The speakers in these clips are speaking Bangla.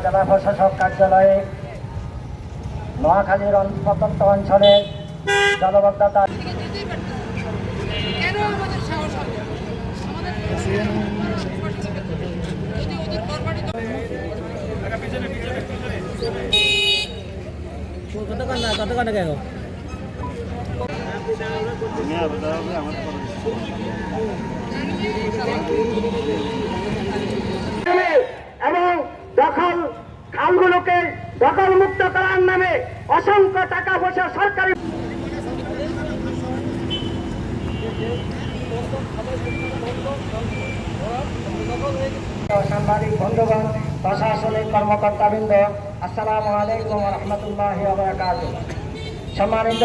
জেলা প্রশাসক কার্যালয়ে নোয়াখালীর প্রত্যন্ত অঞ্চলে জলবদ্ধতা এবং দখল খালগুলোকে দখল মুক্ত করার নামে অসংখ্য টাকা পয়সা সরকারি সাংবাদিক বন্ধুগণ, প্রশাসনিক কর্মকর্তাবৃন্দ, আসসালামু আলাইকুম ওয়া রাহমাতুল্লাহি ওয়া বারাকাতুহু। সম্মানিত,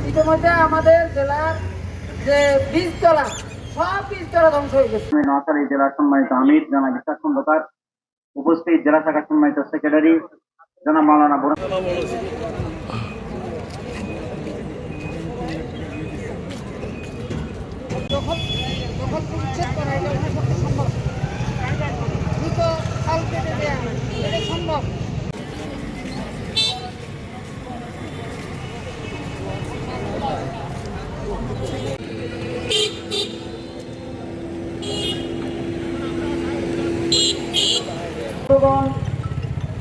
ইতিমধ্যে আমাদের জেলার যে বীজতলা সব বীজতলা ধ্বংস হয়ে গেছে। নোয়াখালী জেলার সম্মানিত আমির জনাব ইসহাক খন্দকার, উপস্থিত জেলা শাখার সম্মানিত সেক্রেটারি জনাব মাওলানা সম্ভব।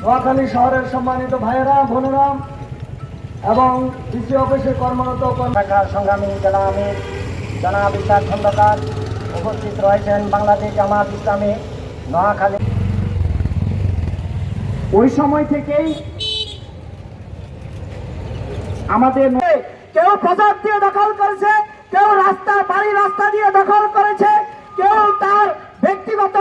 নোয়াখালী শহরের সম্মানিত ভাইয়েরা, বোনেরা এবং ডিসি অফিসে কর্মরত সংগ্রামী জেলা আমির জনাব ইসহাক খন্দকার, উপস্থিত রয়েছেন বাংলাদেশ জামাত ইসলামী নোয়াখালী। ওই সময় থেকেই আমাদের কেউ প্রজাত দিয়ে দখল করেছে, কেউ রাস্তা বাড়ি রাস্তা দিয়ে দখল করেছে, কেউ তার ব্যক্তিগত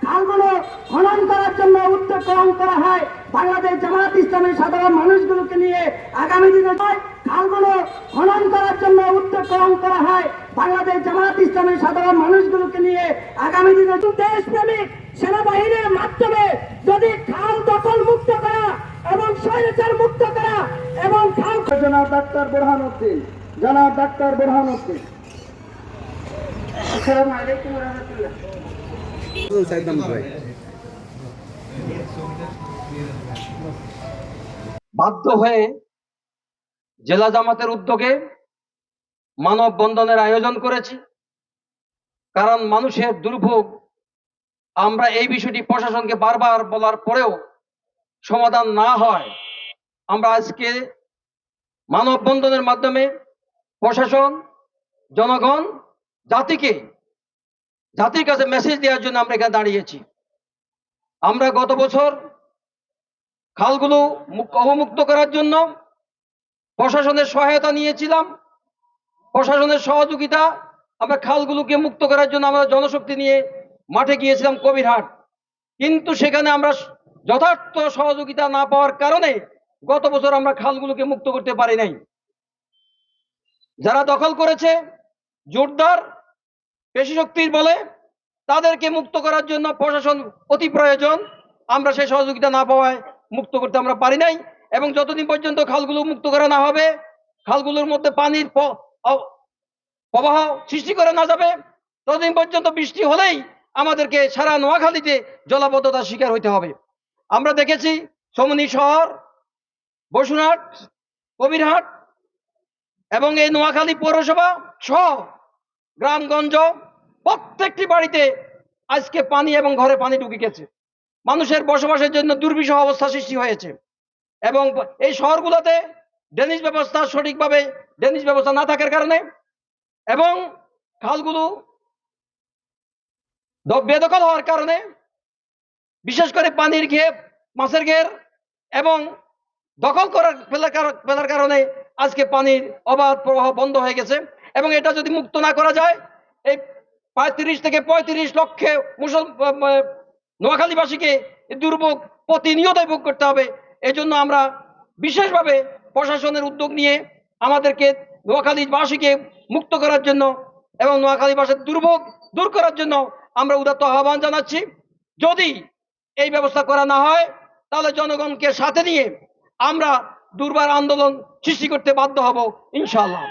খালগুলো খনন করার জন্য উদ্যোগ গ্রহণ করা হয়। বাংলাদেশ জামাত ইসলামের সাধারণ মানুষগুলোকে নিয়ে আগামী দিনে খালগুলো খনন করার জন্য উদ্যোগ গ্রহণ করা হয়। বাংলাদেশ জামাত ইসলামের সাধারণ মানুষগুলোকে নিয়ে আগামী দিনে দেশপ্রেমিক সেনাবাহিনীর মাধ্যমে যদি খাল দখল মুক্ত করা এবং স্বৈরাচার মুক্ত করা এবং খাল জনাব ডাক্তার বোরহানউদ্দিন, জনাব ডাক্তার বোরহানউদ্দিন। আসসালামু আলাইকুম ওয়া রাহমাতুল্লাহ। বাধ্য হয়ে জেলা জামাতের উদ্যোগে মানববন্ধনের আয়োজন করেছি, কারণ মানুষের দুর্ভোগ আমরা এই বিষয়টি প্রশাসনকে বারবার বলার পরেও সমাধান না হয়, আমরা আজকে মানববন্ধনের মাধ্যমে প্রশাসন, জনগণ, জাতির কাছে মেসেজ দেওয়ার জন্য আমরা এখানে দাঁড়িয়েছি। আমরা গত বছর খালগুলো অবমুক্ত করার জন্য প্রশাসনের সহায়তা নিয়েছিলাম। প্রশাসনের সহযোগিতা আমরা খালগুলোকে মুক্ত করার জন্য আমরা জনশক্তি নিয়ে মাঠে গিয়েছিলাম কবিরহাট, কিন্তু সেখানে আমরা যথার্থ সহযোগিতা না পাওয়ার কারণে গত বছর আমরা খালগুলোকে মুক্ত করতে পারি নাই। যারা দখল করেছে জোরদার পেশি শক্তির বলে তাদেরকে মুক্ত করার জন্য প্রশাসন অতি প্রয়োজন। আমরা সেই সহযোগিতা না পাওয়ায় মুক্ত করতে আমরা পারি নাই, এবং যতদিন পর্যন্ত খালগুলো মুক্ত করা না হবে, খালগুলোর মধ্যে পানির প্রবাহ সৃষ্টি করে না যাবে, ততদিন পর্যন্ত বৃষ্টি হলেই আমাদেরকে সারা নোয়াখালীতে জলাবদ্ধতার শিকার হইতে হবে। আমরা দেখেছি সমনি শহর, বসুরহাট, কবিরহাট এবং এই নোয়াখালী পৌরসভা সহ গ্রামগঞ্জ প্রত্যেকটি বাড়িতে আজকে পানি এবং ঘরে পানি ঢুকে গেছে। মানুষের বসবাসের জন্য দুর্বিষহ অবস্থা সৃষ্টি হয়েছে, এবং এই শহরগুলোতে ড্রেনেজ ব্যবস্থা সঠিকভাবে ড্রেনেজ ব্যবস্থা না থাকার কারণে এবং খালগুলো বেদখল হওয়ার কারণে, বিশেষ করে পানির ঘের, মাছের ঘের এবং দখল ফেলার কারণে আজকে পানির অবাধ প্রবাহ বন্ধ হয়ে গেছে। এবং এটা যদি মুক্ত না করা যায়, এই ৩৫ থেকে ৩৫ লক্ষে নোয়াখালীবাসীকে দুর্ভোগ প্রতিনিয়ত ভোগ করতে হবে। এই জন্য আমরা বিশেষভাবে প্রশাসনের উদ্যোগ নিয়ে আমাদেরকে নোয়াখালীবাসীকে মুক্ত করার জন্য এবং নোয়াখালীবাসীর দুর্ভোগ দূর করার জন্য আমরা উদাত্ত আহ্বান জানাচ্ছি। যদি এই ব্যবস্থা করা না হয়, তাহলে জনগণকে সাথে নিয়ে আমরা দুর্বার আন্দোলন সৃষ্টি করতে বাধ্য হব ইনশাআল্লাহ।